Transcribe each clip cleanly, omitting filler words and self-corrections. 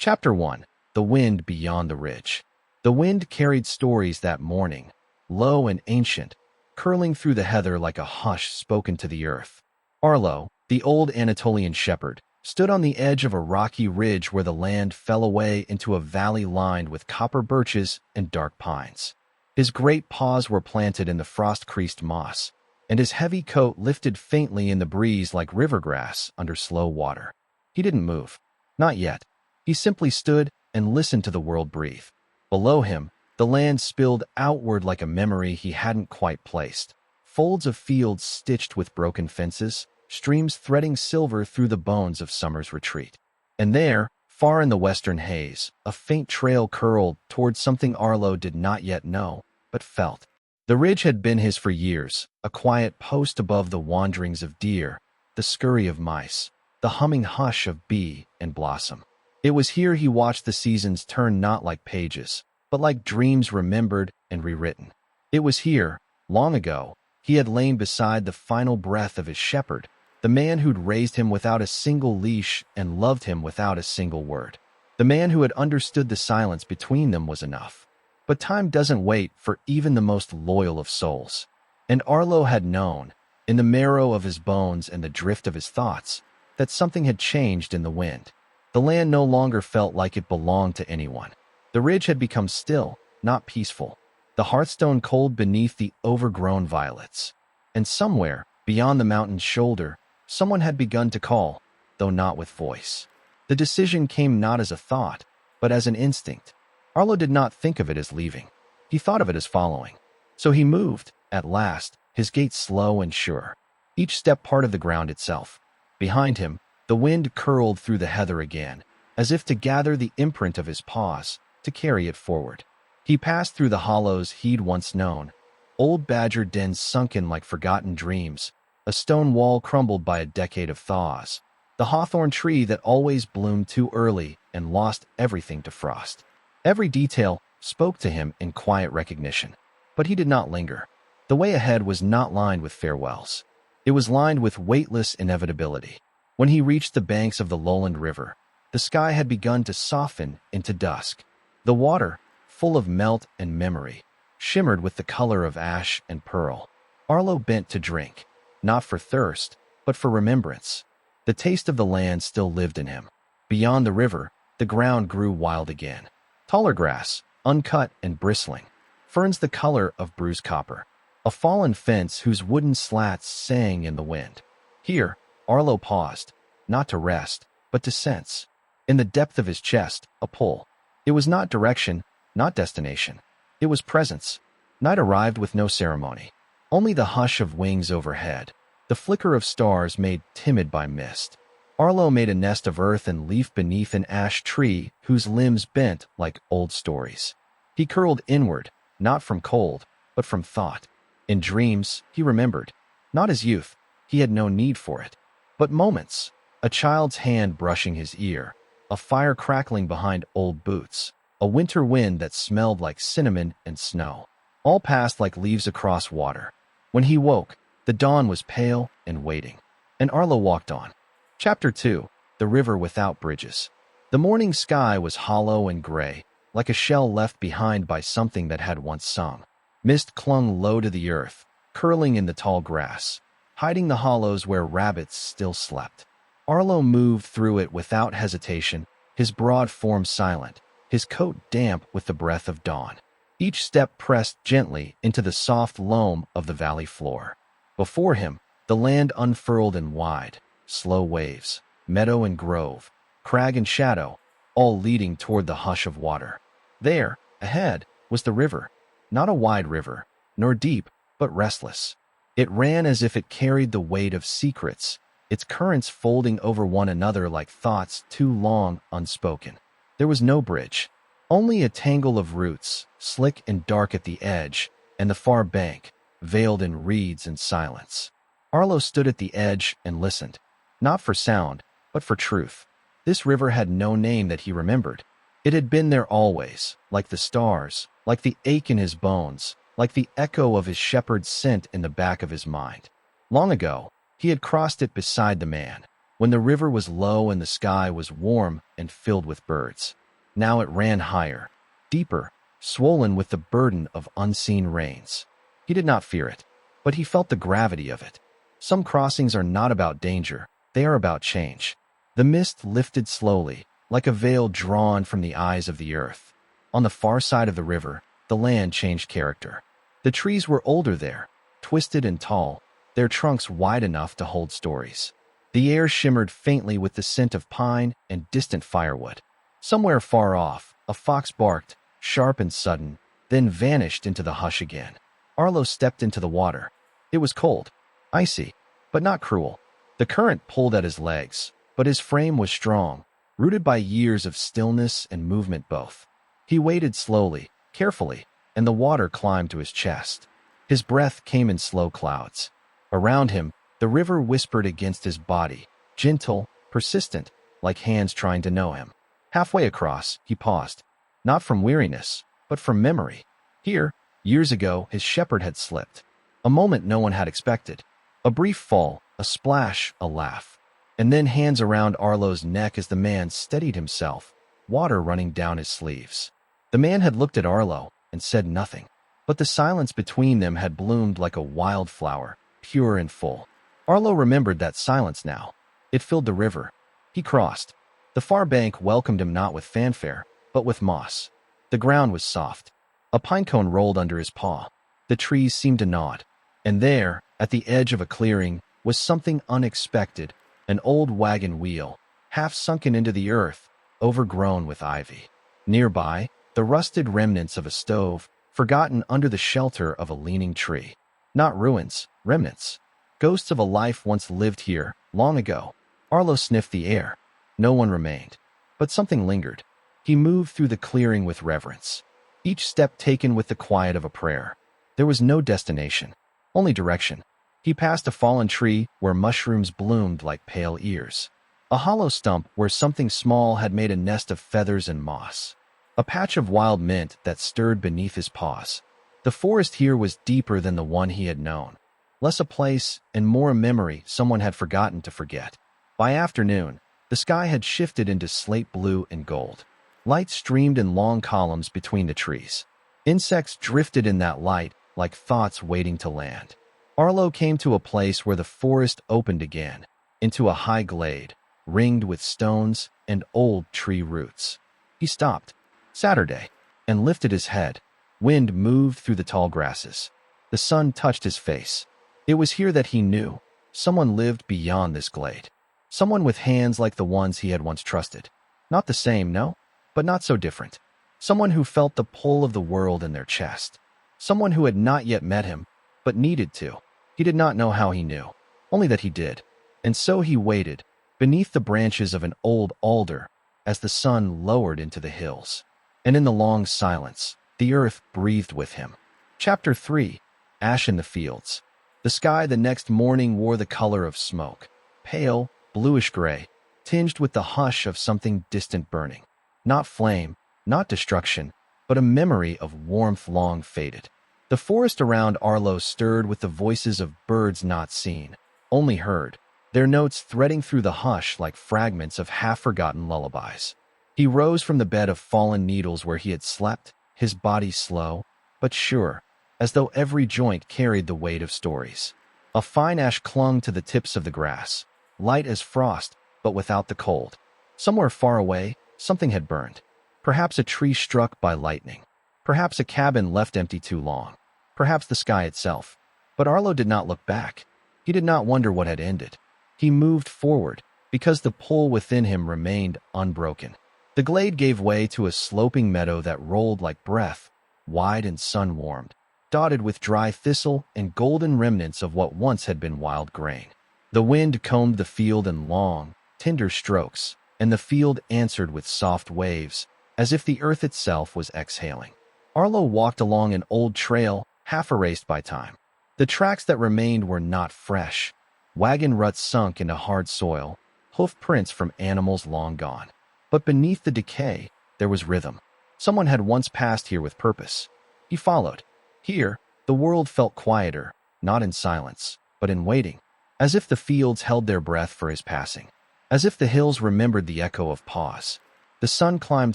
Chapter 1. The Wind Beyond the Ridge. The wind carried stories that morning, low and ancient, curling through the heather like a hush spoken to the earth. Arlo, the old Anatolian shepherd, stood on the edge of a rocky ridge where the land fell away into a valley lined with copper birches and dark pines. His great paws were planted in the frost-creased moss, and his heavy coat lifted faintly in the breeze like river grass under slow water. He didn't move. Not yet. He simply stood and listened to the world breathe. Below him, the land spilled outward like a memory he hadn't quite placed. Folds of fields stitched with broken fences, streams threading silver through the bones of summer's retreat. And there, far in the western haze, a faint trail curled toward something Arlo did not yet know, but felt. The ridge had been his for years, a quiet post above the wanderings of deer, the scurry of mice, the humming hush of bee and blossom. It was here he watched the seasons turn not like pages, but like dreams remembered and rewritten. It was here, long ago, he had lain beside the final breath of his shepherd, the man who'd raised him without a single leash and loved him without a single word. The man who had understood the silence between them was enough. But time doesn't wait for even the most loyal of souls. And Arlo had known, in the marrow of his bones and the drift of his thoughts, that something had changed in the wind. The land no longer felt like it belonged to anyone. The ridge had become still, not peaceful, the hearthstone cold beneath the overgrown violets. And somewhere, beyond the mountain's shoulder, someone had begun to call, though not with voice. The decision came not as a thought, but as an instinct. Arlo did not think of it as leaving. He thought of it as following. So he moved, at last, his gait slow and sure, each step part of the ground itself. Behind him, the wind curled through the heather again, as if to gather the imprint of his paws, to carry it forward. He passed through the hollows he'd once known, old badger dens sunken like forgotten dreams, a stone wall crumbled by a decade of thaws, the hawthorn tree that always bloomed too early and lost everything to frost. Every detail spoke to him in quiet recognition, but he did not linger. The way ahead was not lined with farewells. It was lined with weightless inevitability. When he reached the banks of the Lowland River, the sky had begun to soften into dusk. The water, full of melt and memory, shimmered with the color of ash and pearl. Arlo bent to drink, not for thirst, but for remembrance. The taste of the land still lived in him. Beyond the river, the ground grew wild again. Taller grass, uncut and bristling. Ferns the color of bruised copper. A fallen fence whose wooden slats sang in the wind. Here, Arlo paused, not to rest, but to sense. In the depth of his chest, a pull. It was not direction, not destination. It was presence. Night arrived with no ceremony. Only the hush of wings overhead, the flicker of stars made timid by mist. Arlo made a nest of earth and leaf beneath an ash tree whose limbs bent like old stories. He curled inward, not from cold, but from thought. In dreams, he remembered. Not his youth. He had no need for it. But moments, a child's hand brushing his ear, a fire crackling behind old boots, a winter wind that smelled like cinnamon and snow, all passed like leaves across water. When he woke, the dawn was pale and waiting, and Arlo walked on. Chapter 2. The River Without Bridges. The morning sky was hollow and gray, like a shell left behind by something that had once sung. Mist clung low to the earth, curling in the tall grass, hiding the hollows where rabbits still slept. Arlo moved through it without hesitation, his broad form silent, his coat damp with the breath of dawn. Each step pressed gently into the soft loam of the valley floor. Before him, the land unfurled in wide, slow waves, meadow and grove, crag and shadow, all leading toward the hush of water. There, ahead, was the river, not a wide river, nor deep, but restless. It ran as if it carried the weight of secrets, its currents folding over one another like thoughts too long unspoken. There was no bridge, only a tangle of roots, slick and dark at the edge, and the far bank, veiled in reeds and silence. Arlo stood at the edge and listened, not for sound, but for truth. This river had no name that he remembered. It had been there always, like the stars, like the ache in his bones, like the echo of his shepherd's scent in the back of his mind. Long ago, he had crossed it beside the man, when the river was low and the sky was warm and filled with birds. Now it ran higher, deeper, swollen with the burden of unseen rains. He did not fear it, but he felt the gravity of it. Some crossings are not about danger, they are about change. The mist lifted slowly, like a veil drawn from the eyes of the earth. On the far side of the river, the land changed character. The trees were older there, twisted and tall, their trunks wide enough to hold stories. The air shimmered faintly with the scent of pine and distant firewood. Somewhere far off, a fox barked, sharp and sudden, then vanished into the hush again. Arlo stepped into the water. It was cold, icy, but not cruel. The current pulled at his legs, but his frame was strong, rooted by years of stillness and movement both. He waded slowly, carefully, and the water climbed to his chest. His breath came in slow clouds. Around him, the river whispered against his body, gentle, persistent, like hands trying to know him. Halfway across, he paused, not from weariness, but from memory. Here, years ago, his shepherd had slipped. A moment no one had expected. A brief fall, a splash, a laugh. And then hands around Arlo's neck as the man steadied himself, water running down his sleeves. The man had looked at Arlo and said nothing, but the silence between them had bloomed like a wildflower, pure and full. Arlo remembered that silence now. It filled the river. He crossed. The far bank welcomed him not with fanfare, but with moss. The ground was soft. A pine cone rolled under his paw. The trees seemed to nod. And there, at the edge of a clearing, was something unexpected, an old wagon wheel, half sunken into the earth, overgrown with ivy. Nearby, the rusted remnants of a stove, forgotten under the shelter of a leaning tree. Not ruins, remnants. Ghosts of a life once lived here, long ago. Arlo sniffed the air. No one remained. But something lingered. He moved through the clearing with reverence, each step taken with the quiet of a prayer. There was no destination, only direction. He passed a fallen tree where mushrooms bloomed like pale ears. A hollow stump where something small had made a nest of feathers and moss. A patch of wild mint that stirred beneath his paws. The forest here was deeper than the one he had known. Less a place and more a memory someone had forgotten to forget. By afternoon, the sky had shifted into slate blue and gold. Light streamed in long columns between the trees. Insects drifted in that light like thoughts waiting to land. Arlo came to a place where the forest opened again, into a high glade, ringed with stones and old tree roots. He stopped, Saturday, and lifted his head. Wind moved through the tall grasses. The sun touched his face. It was here that he knew someone lived beyond this glade. Someone with hands like the ones he had once trusted. Not the same, no, but not so different. Someone who felt the pull of the world in their chest. Someone who had not yet met him, but needed to. He did not know how he knew, only that he did. And so he waited, beneath the branches of an old alder, as the sun lowered into the hills. And in the long silence, the earth breathed with him. Chapter 3. Ash in the Fields. The sky the next morning wore the color of smoke, pale, bluish-gray, tinged with the hush of something distant burning. Not flame, not destruction, but a memory of warmth long faded. The forest around Arlo stirred with the voices of birds not seen, only heard, their notes threading through the hush like fragments of half-forgotten lullabies. He rose from the bed of fallen needles where he had slept, his body slow, but sure, as though every joint carried the weight of stories. A fine ash clung to the tips of the grass, light as frost, but without the cold. Somewhere far away, something had burned. Perhaps a tree struck by lightning. Perhaps a cabin left empty too long. Perhaps the sky itself. But Arlo did not look back. He did not wonder what had ended. He moved forward, because the pull within him remained unbroken. The glade gave way to a sloping meadow that rolled like breath, wide and sun-warmed, dotted with dry thistle and golden remnants of what once had been wild grain. The wind combed the field in long, tender strokes, and the field answered with soft waves, as if the earth itself was exhaling. Arlo walked along an old trail, half erased by time. The tracks that remained were not fresh. Wagon ruts sunk into hard soil, hoof prints from animals long gone. But beneath the decay, there was rhythm. Someone had once passed here with purpose. He followed. Here, the world felt quieter, not in silence, but in waiting, as if the fields held their breath for his passing. As if the hills remembered the echo of pause. The sun climbed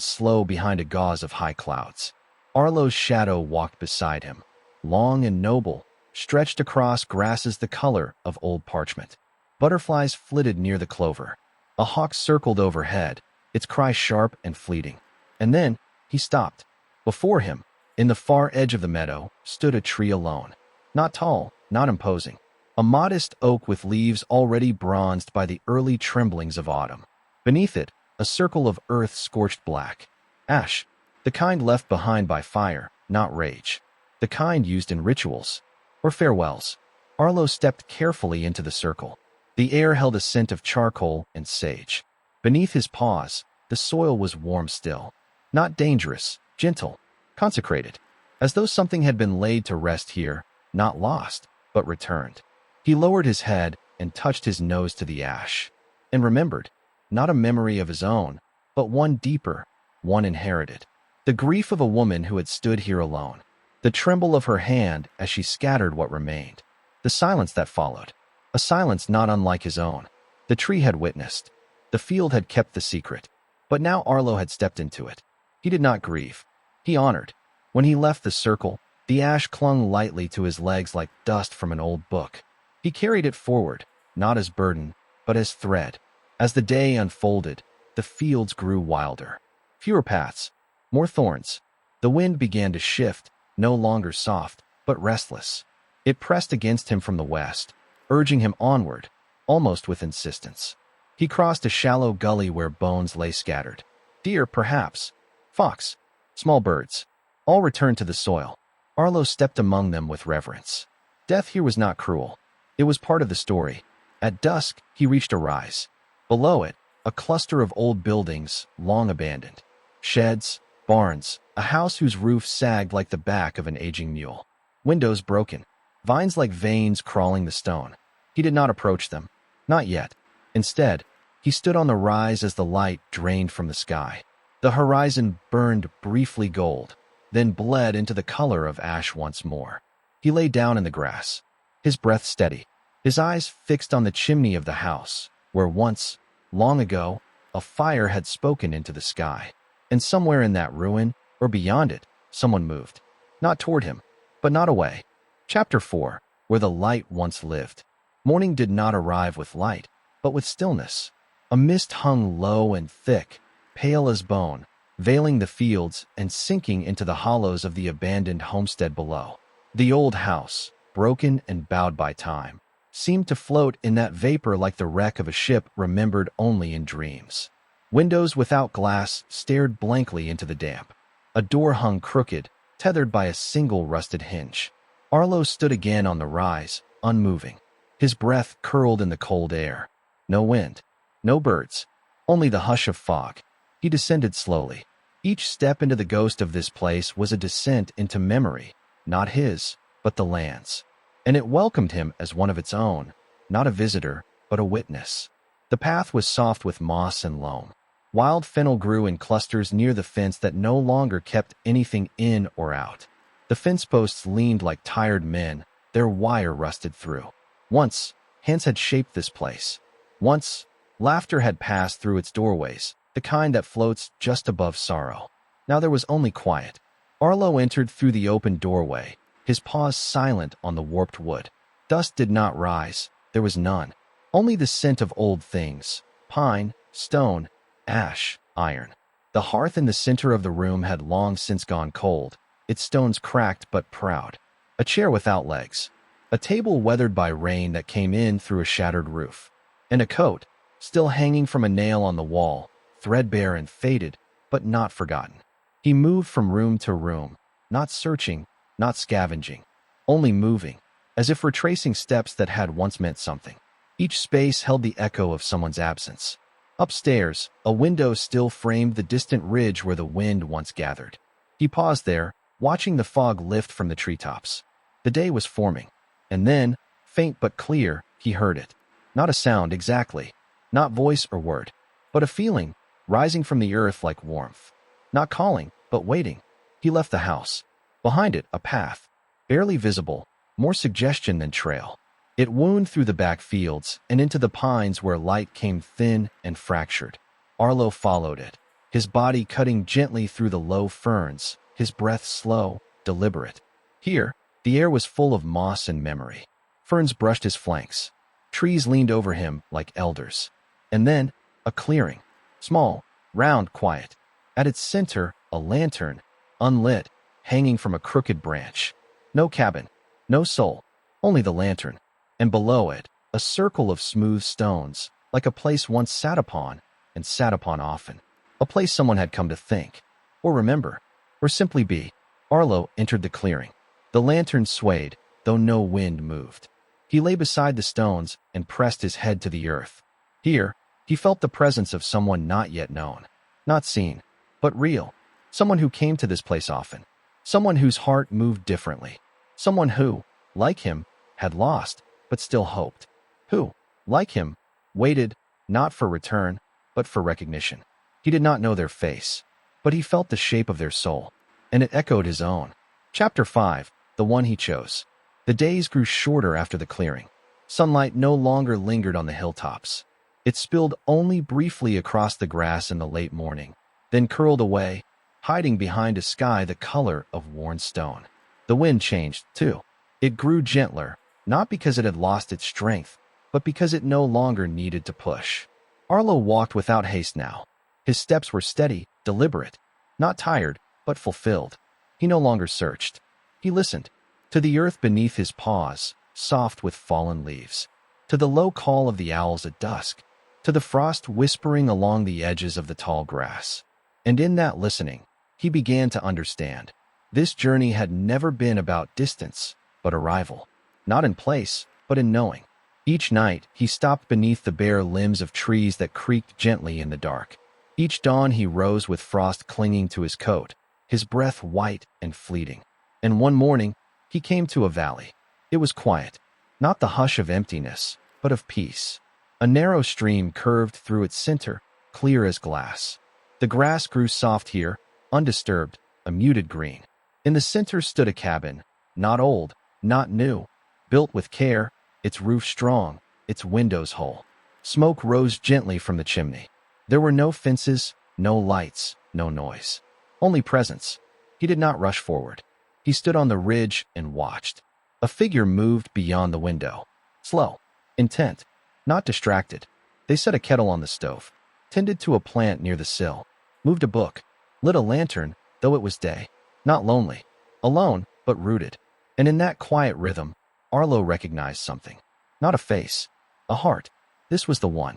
slow behind a gauze of high clouds. Arlo's shadow walked beside him, long and noble, stretched across grasses the color of old parchment. Butterflies flitted near the clover. A hawk circled overhead, its cry sharp and fleeting. And then he stopped. Before him, in the far edge of the meadow, stood a tree alone. Not tall, not imposing. A modest oak with leaves already bronzed by the early tremblings of autumn. Beneath it, a circle of earth-scorched black. Ash, the kind left behind by fire, not rage. The kind used in rituals or farewells. Arlo stepped carefully into the circle. The air held a scent of charcoal and sage. Beneath his paws, the soil was warm still. Not dangerous, gentle, consecrated. As though something had been laid to rest here, not lost, but returned. He lowered his head and touched his nose to the ash. And remembered, not a memory of his own, but one deeper, one inherited. The grief of a woman who had stood here alone. The tremble of her hand as she scattered what remained. The silence that followed. A silence not unlike his own. The tree had witnessed. The field had kept the secret. But now Arlo had stepped into it. He did not grieve. He honored. When he left the circle, the ash clung lightly to his legs like dust from an old book. He carried it forward, not as burden, but as thread. As the day unfolded, the fields grew wilder. Fewer paths, more thorns. The wind began to shift, no longer soft, but restless. It pressed against him from the west, urging him onward, almost with insistence. He crossed a shallow gully where bones lay scattered. Deer, perhaps. Fox. Small birds. All returned to the soil. Arlo stepped among them with reverence. Death here was not cruel. It was part of the story. At dusk, he reached a rise. Below it, a cluster of old buildings, long abandoned. Sheds, barns, a house whose roof sagged like the back of an aging mule. Windows broken. Vines like veins crawling the stone. He did not approach them. Not yet. Instead, he stood on the rise as the light drained from the sky. The horizon burned briefly gold, then bled into the color of ash once more. He lay down in the grass, his breath steady, his eyes fixed on the chimney of the house, where once, long ago, a fire had spoken into the sky. And somewhere in that ruin, or beyond it, someone moved. Not toward him, but not away. Chapter 4, where the light once lived. Morning did not arrive with light, but with stillness. A mist hung low and thick, pale as bone, veiling the fields and sinking into the hollows of the abandoned homestead below. The old house, broken and bowed by time, seemed to float in that vapor like the wreck of a ship remembered only in dreams. Windows without glass stared blankly into the damp. A door hung crooked, tethered by a single rusted hinge. Arlo stood again on the rise, unmoving. His breath curled in the cold air. No wind, no birds, only the hush of fog. He descended slowly. Each step into the ghost of this place was a descent into memory, not his, but the land's. And it welcomed him as one of its own, not a visitor, but a witness. The path was soft with moss and loam. Wild fennel grew in clusters near the fence that no longer kept anything in or out. The fence posts leaned like tired men, their wire rusted through. Once, hands had shaped this place. Once, laughter had passed through its doorways, the kind that floats just above sorrow. Now there was only quiet. Arlo entered through the open doorway, his paws silent on the warped wood. Dust did not rise, there was none. Only the scent of old things, pine, stone, ash, iron. The hearth in the center of the room had long since gone cold, its stones cracked but proud. A chair without legs. A table weathered by rain that came in through a shattered roof. And a coat, still hanging from a nail on the wall, threadbare and faded, but not forgotten. He moved from room to room, not searching, not scavenging, only moving, as if retracing steps that had once meant something. Each space held the echo of someone's absence. Upstairs, a window still framed the distant ridge where the wind once gathered. He paused there, watching the fog lift from the treetops. The day was forming. And then, faint but clear, he heard it. Not a sound exactly, not voice or word, but a feeling, rising from the earth like warmth. Not calling, but waiting. He left the house. Behind it, a path, barely visible, more suggestion than trail. It wound through the back fields and into the pines where light came thin and fractured. Arlo followed it, his body cutting gently through the low ferns, his breath slow, deliberate. Here, the air was full of moss and memory. Ferns brushed his flanks. Trees leaned over him like elders. And then, a clearing. Small, round, quiet. At its center, a lantern, unlit, hanging from a crooked branch. No cabin, no soul, only the lantern. And below it, a circle of smooth stones, like a place once sat upon, and sat upon often. A place someone had come to think, or remember, or simply be. Arlo entered the clearing. The lantern swayed, though no wind moved. He lay beside the stones and pressed his head to the earth. Here, he felt the presence of someone not yet known. Not seen, but real. Someone who came to this place often. Someone whose heart moved differently. Someone who, like him, had lost, but still hoped. Who, like him, waited, not for return, but for recognition. He did not know their face, but he felt the shape of their soul, and it echoed his own. Chapter 5, the one he chose. The days grew shorter after the clearing. Sunlight no longer lingered on the hilltops. It spilled only briefly across the grass in the late morning, then curled away, hiding behind a sky the color of worn stone. The wind changed, too. It grew gentler, not because it had lost its strength, but because it no longer needed to push. Arlo walked without haste now. His steps were steady, deliberate, not tired, but fulfilled. He no longer searched. He listened. To the earth beneath his paws, soft with fallen leaves. To the low call of the owls at dusk. To the frost whispering along the edges of the tall grass. And in that listening, he began to understand. This journey had never been about distance, but arrival. Not in place, but in knowing. Each night, he stopped beneath the bare limbs of trees that creaked gently in the dark. Each dawn he rose with frost clinging to his coat, his breath white and fleeting. And one morning, he came to a valley. It was quiet, not the hush of emptiness, but of peace. A narrow stream curved through its center, clear as glass. The grass grew soft here, undisturbed, a muted green. In the center stood a cabin, not old, not new, built with care, its roof strong, its windows whole. Smoke rose gently from the chimney. There were no fences, no lights, no noise. Only presence. He did not rush forward. He stood on the ridge and watched. A figure moved beyond the window. Slow, intent, not distracted. They set a kettle on the stove, tended to a plant near the sill, moved a book, lit a lantern, though it was day. Not lonely, alone, but rooted. And in that quiet rhythm, Arlo recognized something. Not a face, a heart. This was the one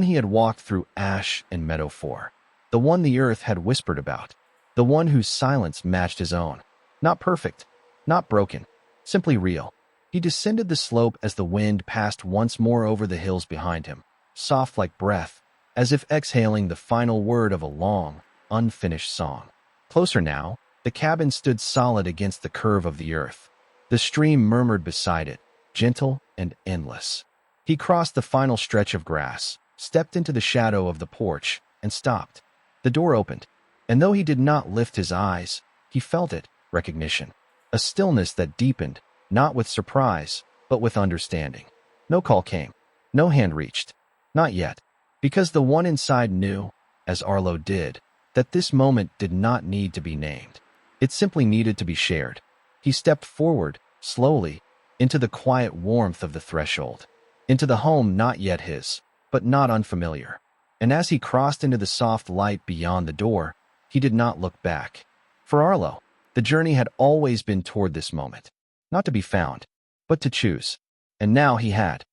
he had walked through ash and meadow for. The one the earth had whispered about. The one whose silence matched his own. Not perfect, not broken, simply real. He descended the slope as the wind passed once more over the hills behind him, soft like breath, as if exhaling the final word of a long, unfinished song. Closer now, the cabin stood solid against the curve of the earth. The stream murmured beside it, gentle and endless. He crossed the final stretch of grass, stepped into the shadow of the porch, and stopped. The door opened, and though he did not lift his eyes, he felt it, recognition. A stillness that deepened, not with surprise, but with understanding. No call came. No hand reached. Not yet. Because the one inside knew, as Arlo did, that this moment did not need to be named. It simply needed to be shared. He stepped forward, slowly, into the quiet warmth of the threshold. Into the home not yet his, but not unfamiliar. And as he crossed into the soft light beyond the door, he did not look back. For Arlo, the journey had always been toward this moment. Not to be found, but to choose. And now he had.